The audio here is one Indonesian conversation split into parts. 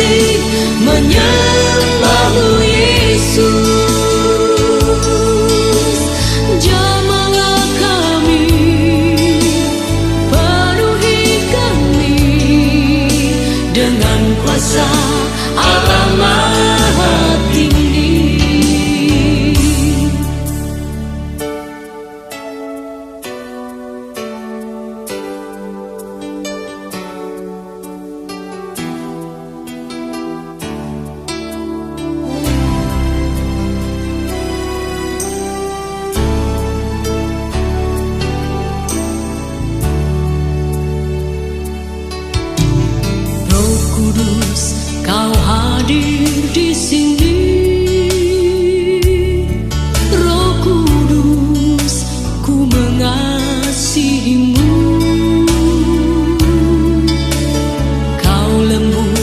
hati menyembahmu Yesus. Jamahlah kami, penuhi kami dengan kuasa Allah Maha Tinggi. Roh Kudus, Kau hadir di sini. Roh Kudus, ku mengasihimu. Kau lembut,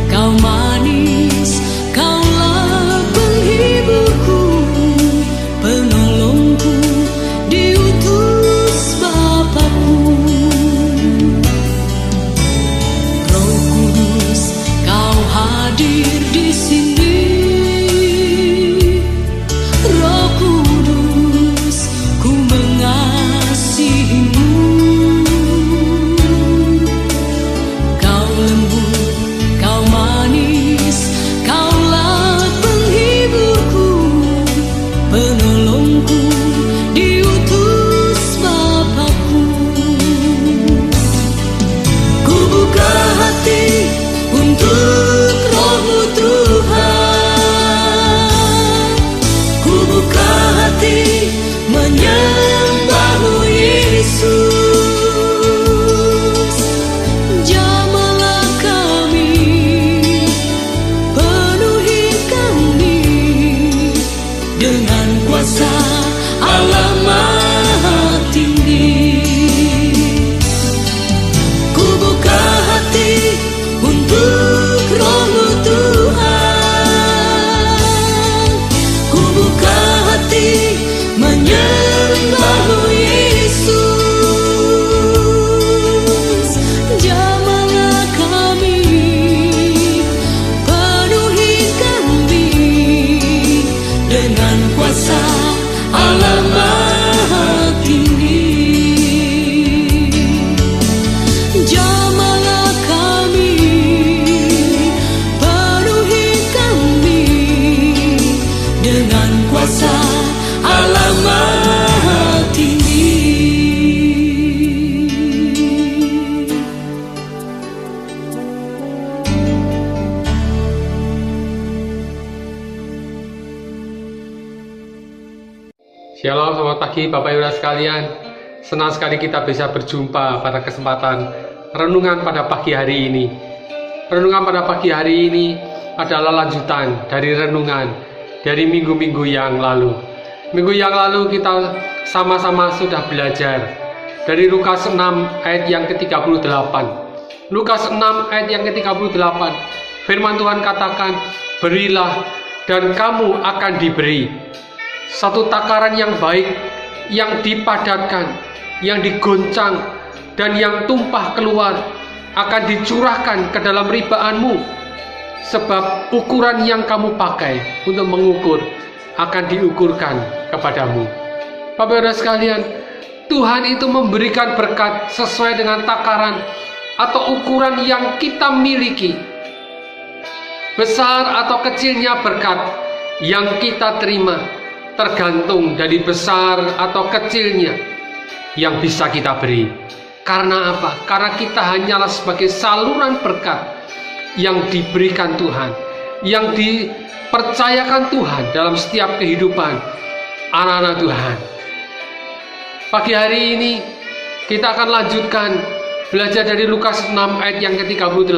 Kau manis, Kaulah penghiburku, penolongku, diutus Bapakku. Roh Kudus, Kau hadir di sini. Roh Kudus, ku mengasihimu. Kau lembut, Kau manis, Kaulah penghiburku, penolongku, diutus Bapakku. Ku buka hati untuk Roh-Mu Tuhan. Ku buka hati menyembahmu Yesus. Jamahlah kami, penuhi kami dengan kuasa Allah Maha Tinggi. Ku buka hati untuk Roh-Mu Tuhan. Ku buka hati menyembahmu Yesus. Jamahlah kami, penuhi kami dengan kuasa Allah Maha Tinggi. Jamahlah kami, penuhi kami dengan kuasa Allah Maha Tinggi. Shalom, selamat pagi Bapak Ibu sekalian. Senang sekali kita bisa berjumpa pada kesempatan renungan pada pagi hari ini. Renungan pada pagi hari ini adalah lanjutan dari renungan dari minggu-minggu yang lalu. Minggu yang lalu kita sama-sama sudah belajar dari Lukas 6 ayat yang ke-38. Lukas 6 ayat yang ke-38, firman Tuhan katakan, berilah dan kamu akan diberi. Satu takaran yang baik, yang dipadatkan, yang digoncang, dan yang tumpah keluar akan dicurahkan ke dalam ribaanmu. Sebab ukuran yang kamu pakai untuk mengukur akan diukurkan kepadamu. Bapak Ibu sekalian, Tuhan itu memberikan berkat sesuai dengan takaran atau ukuran yang kita miliki. Besar atau kecilnya berkat yang kita terima tergantung dari besar atau kecilnya yang bisa kita beri. Karena apa? Karena kita hanyalah sebagai saluran berkat yang diberikan Tuhan, yang dipercayakan Tuhan dalam setiap kehidupan anak-anak Tuhan. Pagi hari ini kita akan lanjutkan belajar dari Lukas 6 ayat yang ke-38.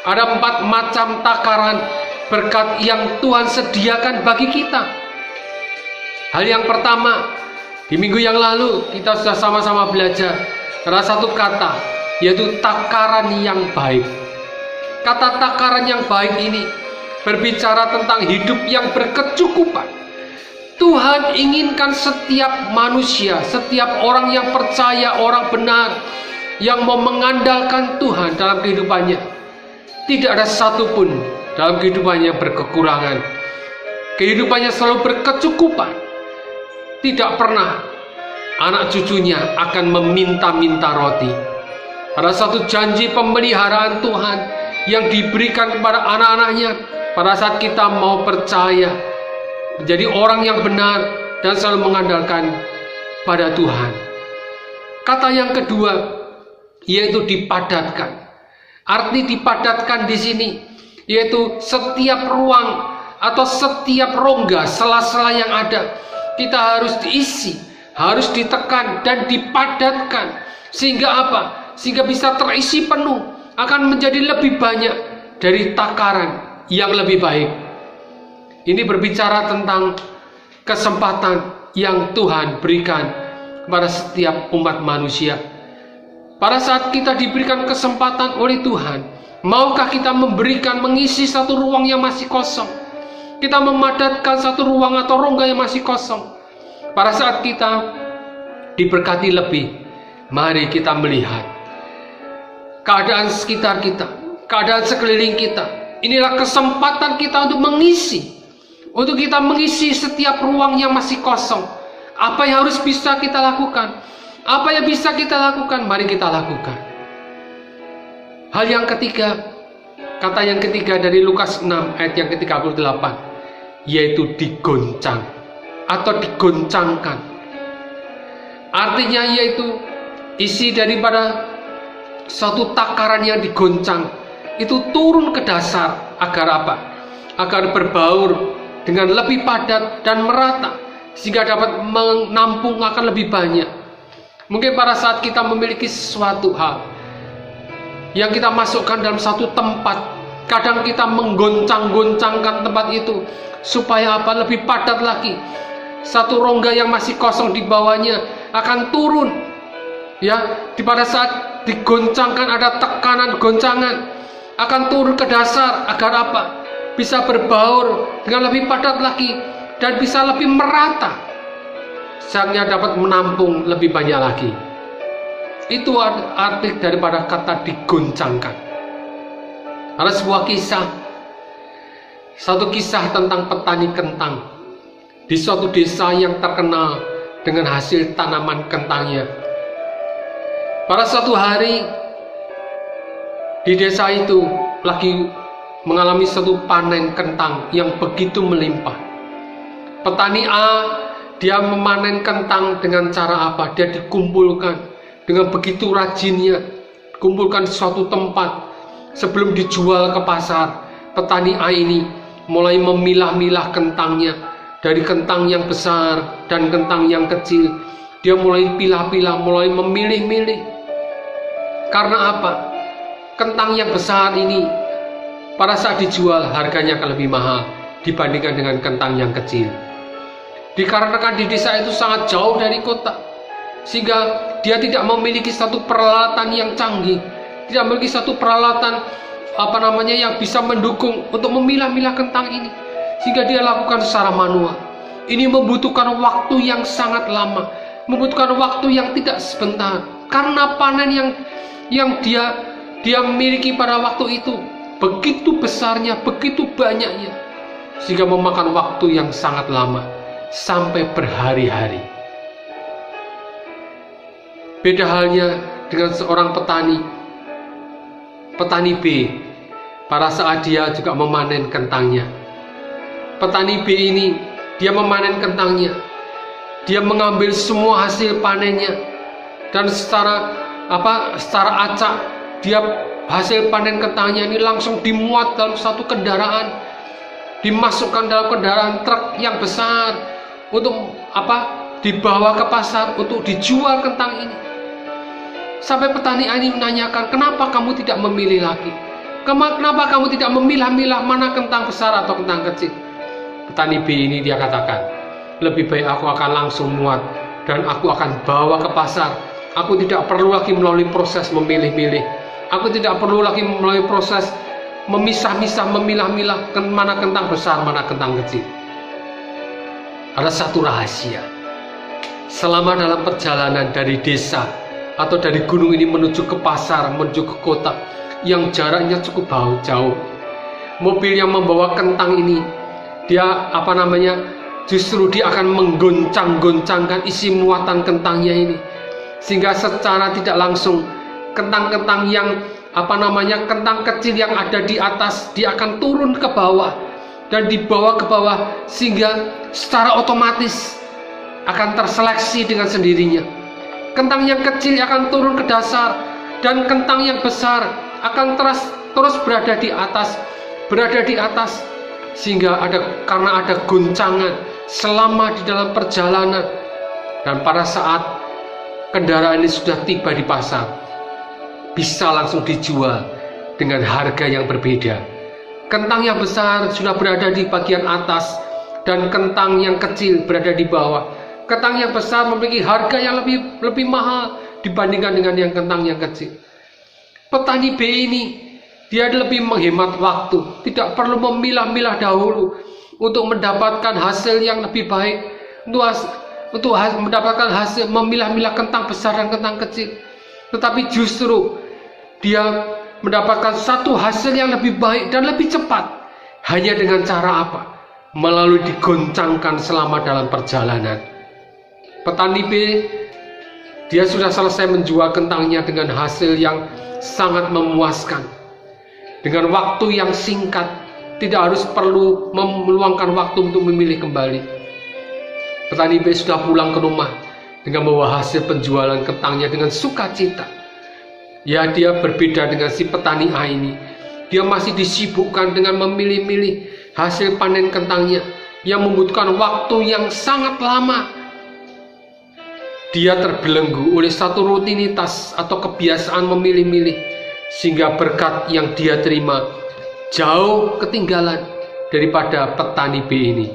Ada 4 macam takaran berkat yang Tuhan sediakan bagi kita. Hal yang pertama, di minggu yang lalu kita sudah sama-sama belajar salah satu kata, yaitu takaran yang baik. Kata takaran yang baik ini berbicara tentang hidup yang berkecukupan. Tuhan inginkan setiap manusia, setiap orang yang percaya, orang benar, yang mau mengandalkan Tuhan dalam kehidupannya, Tidak ada satupun dalam kehidupannya berkekurangan. Kehidupannya selalu berkecukupan. Tidak pernah anak cucunya akan meminta-minta roti. Ada satu janji pemeliharaan Tuhan yang diberikan kepada anak-anaknya pada saat kita mau percaya, menjadi orang yang benar dan selalu mengandalkan pada Tuhan. Kata yang kedua yaitu dipadatkan. Arti dipadatkan di sini yaitu setiap ruang atau setiap rongga, sela-sela yang ada, kita harus diisi, harus ditekan dan dipadatkan. Sehingga apa? Sehingga bisa terisi penuh, akan menjadi lebih banyak dari takaran yang lebih baik. Ini berbicara tentang kesempatan yang Tuhan berikan kepada setiap umat manusia. Pada saat kita diberikan kesempatan oleh Tuhan, maukah kita mengisi satu ruang yang masih kosong? Kita memadatkan satu ruang atau rongga yang masih kosong. Pada saat kita diberkati lebih, mari kita melihat keadaan sekitar kita, keadaan sekeliling kita. Inilah kesempatan kita untuk kita mengisi setiap ruang yang masih kosong. Apa yang harus bisa kita lakukan? Apa yang bisa kita lakukan? Mari kita lakukan. Hal yang ketiga, kata yang ketiga dari Lukas 6 ayat yang ke-38, yaitu digoncang atau digoncangkan. Artinya yaitu isi daripada satu takaran yang digoncang itu turun ke dasar. Agar apa? Agar berbaur dengan lebih padat dan merata, sehingga dapat menampung akan lebih banyak. Mungkin pada saat kita memiliki sesuatu hal yang kita masukkan dalam satu tempat, kadang kita menggoncang-goncangkan tempat itu supaya apa? Lebih padat lagi. Satu rongga yang masih kosong di bawahnya akan turun. Ya, pada saat digoncangkan ada tekanan goncangan, akan turun ke dasar. Agar apa? Bisa berbaur dengan lebih padat lagi dan bisa lebih merata, sehingga dapat menampung lebih banyak lagi. Itu arti daripada kata digoncangkan. Ada sebuah kisah, satu kisah tentang petani kentang di suatu desa yang terkenal dengan hasil tanaman kentangnya. Pada suatu hari di desa itu lagi mengalami satu panen kentang yang begitu melimpah. Petani A, dia memanen kentang dengan cara apa? Dia dikumpulkan dengan begitu rajinnya, kumpulkan di suatu tempat. Sebelum dijual ke pasar, petani A ini mulai memilah-milah kentangnya, dari kentang yang besar dan kentang yang kecil. Dia mulai pilah-pilah, mulai memilih-milih. Karena apa? Kentang yang besar ini pada saat dijual harganya akan lebih mahal dibandingkan dengan kentang yang kecil. Dikarenakan di desa itu sangat jauh dari kota, sehingga dia tidak memiliki satu peralatan yang canggih, tidak memiliki satu peralatan yang bisa mendukung untuk memilah-milah kentang ini, sehingga dia lakukan secara manual. Ini membutuhkan waktu yang sangat lama, membutuhkan waktu yang tidak sebentar, karena panen yang dia miliki pada waktu itu begitu besarnya, begitu banyaknya, sehingga memakan waktu yang sangat lama, sampai berhari-hari. Beda halnya dengan seorang petani B, pada saat dia juga memanen kentangnya. Petani B ini, dia memanen kentangnya, dia mengambil semua hasil panennya, dan secara acak, dia hasil panen kentangnya ini langsung dimuat dalam satu kendaraan, dimasukkan dalam kendaraan truk yang besar untuk dibawa ke pasar untuk dijual kentang ini. Sampai petani ini menanyakan, kenapa kamu tidak memilih lagi? Kenapa kamu tidak memilah-milah mana kentang besar atau kentang kecil? Petani B ini dia katakan, lebih baik aku akan langsung muat dan aku akan bawa ke pasar. Aku tidak perlu lagi melalui proses memilih-milih. Aku tidak perlu lagi melalui proses memisah-misah, memilah-milah mana kentang besar, mana kentang kecil. Ada satu rahasia. Selama dalam perjalanan dari desa atau dari gunung ini menuju ke pasar, menuju ke kota, yang jaraknya cukup jauh. Mobil yang membawa kentang ini, justru dia akan menggoncang-goncangkan isi muatan kentangnya ini, sehingga secara tidak langsung kentang-kentang yang kentang kecil yang ada di atas, dia akan turun ke bawah dan dibawa ke bawah, sehingga secara otomatis akan terseleksi dengan sendirinya. Kentang yang kecil akan turun ke dasar, dan kentang yang besar akan terus berada di atas, sehingga karena ada goncangan selama di dalam perjalanan. Dan pada saat kendaraan ini sudah tiba di pasar, bisa langsung dijual dengan harga yang berbeda. Kentang yang besar sudah berada di bagian atas, dan kentang yang kecil berada di bawah. Kentang yang besar memiliki harga yang lebih mahal dibandingkan dengan yang kentang yang kecil. Petani B ini, dia lebih menghemat waktu, tidak perlu memilah-milah dahulu untuk mendapatkan hasil yang lebih baik, untuk mendapatkan hasil memilah-milah kentang besar dan kentang kecil. Tetapi justru dia mendapatkan satu hasil yang lebih baik dan lebih cepat. Hanya dengan cara apa? Melalui digoncangkan selama dalam perjalanan. Petani B, dia sudah selesai menjual kentangnya dengan hasil yang sangat memuaskan, dengan waktu yang singkat, tidak perlu meluangkan waktu untuk memilih kembali. Petani B sudah pulang ke rumah dengan membawa hasil penjualan kentangnya dengan sukacita. Ya, dia berbeda dengan si petani A ini. Dia masih disibukkan dengan memilih-milih hasil panen kentangnya yang membutuhkan waktu yang sangat lama. Dia terbelenggu oleh satu rutinitas atau kebiasaan memilih-milih, sehingga berkat yang dia terima jauh ketinggalan daripada petani B ini.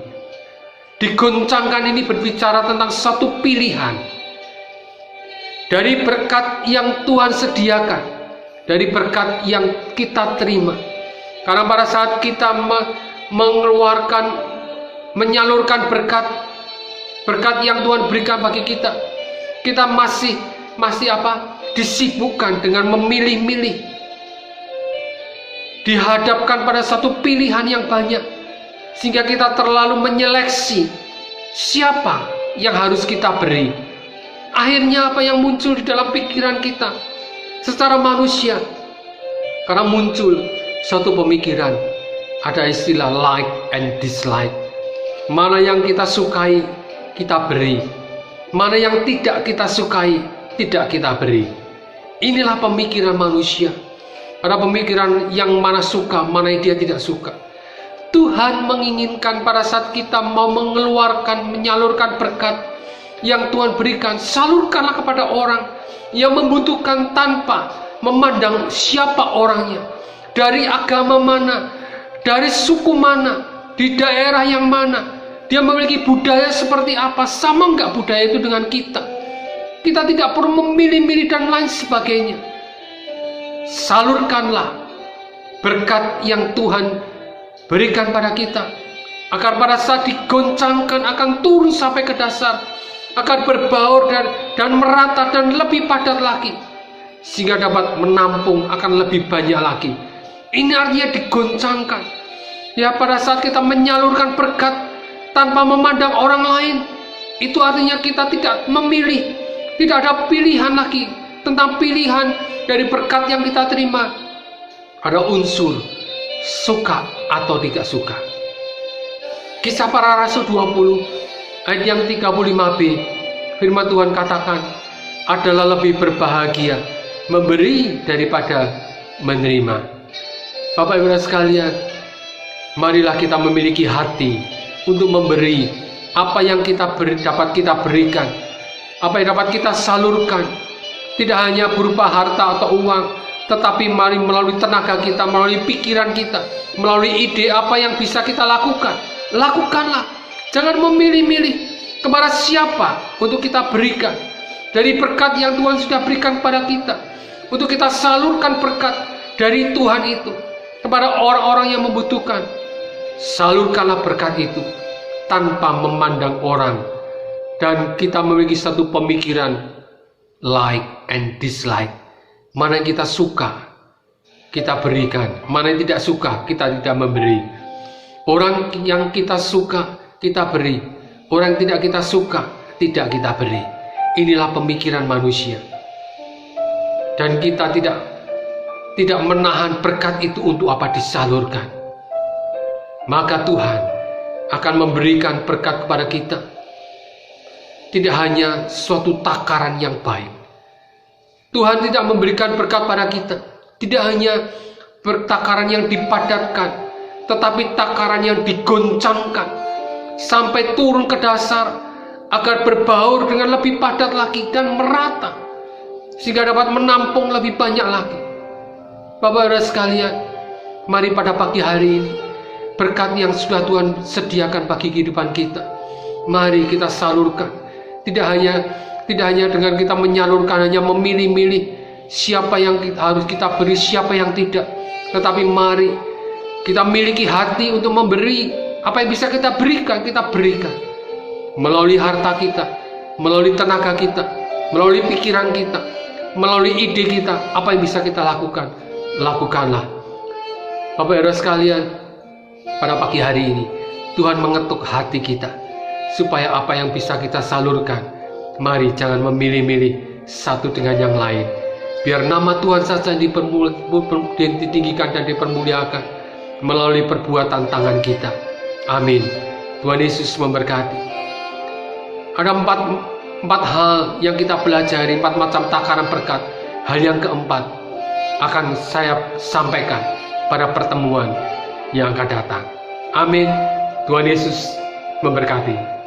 Digoncangkan ini berbicara tentang satu pilihan dari berkat yang Tuhan sediakan, dari berkat yang kita terima. Karena pada saat kita menyalurkan berkat yang Tuhan berikan bagi kita, kita masih disibukkan dengan memilih-milih, dihadapkan pada satu pilihan yang banyak, sehingga kita terlalu menyeleksi siapa yang harus kita beri. Akhirnya apa yang muncul di dalam pikiran kita secara manusia, karena muncul satu pemikiran, ada istilah like and dislike. Mana yang kita sukai, kita beri. Mana yang tidak kita sukai, tidak kita beri. Inilah pemikiran manusia. Ada pemikiran yang mana suka, mana yang dia tidak suka. Tuhan menginginkan pada saat kita mau menyalurkan berkat yang Tuhan berikan, salurkanlah kepada orang yang membutuhkan tanpa memandang siapa orangnya, dari agama mana, dari suku mana, di daerah yang mana, dia memiliki budaya seperti apa, sama enggak budaya itu dengan kita. Kita tidak perlu memilih-milih dan lain sebagainya. Salurkanlah berkat yang Tuhan berikan pada kita, agar pada saat digoncangkan akan turun sampai ke dasar, akan berbaur dan merata dan lebih padat lagi, sehingga dapat menampung akan lebih banyak lagi. Ini artinya digoncangkan. Ya, pada saat kita menyalurkan berkat tanpa memandang orang lain, itu artinya kita tidak memilih, tidak ada pilihan lagi tentang pilihan dari berkat yang kita terima. Ada unsur suka atau tidak suka. Kisah Para Rasul 20 ayat yang 35b, firman Tuhan katakan, adalah lebih berbahagia memberi daripada menerima. Bapak Ibu sekalian, marilah kita memiliki hati untuk memberi apa yang dapat kita berikan, apa yang dapat kita salurkan, tidak hanya berupa harta atau uang, tetapi mari melalui tenaga kita, melalui pikiran kita, melalui ide apa yang bisa kita lakukan. Lakukanlah, jangan memilih-milih kepada siapa untuk kita berikan dari berkat yang Tuhan sudah berikan kepada kita, untuk kita salurkan berkat dari Tuhan itu kepada orang-orang yang membutuhkan. Salurkanlah berkat itu tanpa memandang orang, dan kita memiliki satu pemikiran like and dislike. Mana yang kita suka, kita berikan. Mana yang tidak suka, kita tidak memberi. Orang yang kita suka, kita beri. Orang yang tidak kita suka, tidak kita beri. Inilah pemikiran manusia. Dan kita tidak menahan berkat itu untuk apa disalurkan. Maka Tuhan akan memberikan berkat kepada kita. Tidak hanya suatu takaran yang baik. Tuhan tidak memberikan berkat pada kita. Tidak hanya takaran yang dipadatkan, tetapi takaran yang digoncangkan sampai turun ke dasar agar berbaur dengan lebih padat lagi dan merata, sehingga dapat menampung lebih banyak lagi. Bapak Saudara sekalian, mari pada pagi hari ini berkat yang sudah Tuhan sediakan bagi kehidupan kita, mari kita salurkan. Tidak hanya dengan kita menyalurkan, hanya memilih-milih siapa yang harus kita beri, siapa yang tidak. Tetapi mari kita miliki hati untuk memberi. Apa yang bisa kita berikan, kita berikan. Melalui harta kita, melalui tenaga kita, melalui pikiran kita, melalui ide kita. Apa yang bisa kita lakukan, lakukanlah. Bapak Saudara sekalian, pada pagi hari ini Tuhan mengetuk hati kita, supaya apa yang bisa kita salurkan, mari jangan memilih-milih satu dengan yang lain. Biar nama Tuhan saja yang ditinggikan dan dipermuliakan melalui perbuatan tangan kita. Amin. Tuhan Yesus memberkati. Ada empat hal yang kita pelajari, 4 macam takaran berkat. Hal yang keempat akan saya sampaikan pada pertemuan yang akan datang. Amin. Tuhan Yesus memberkati.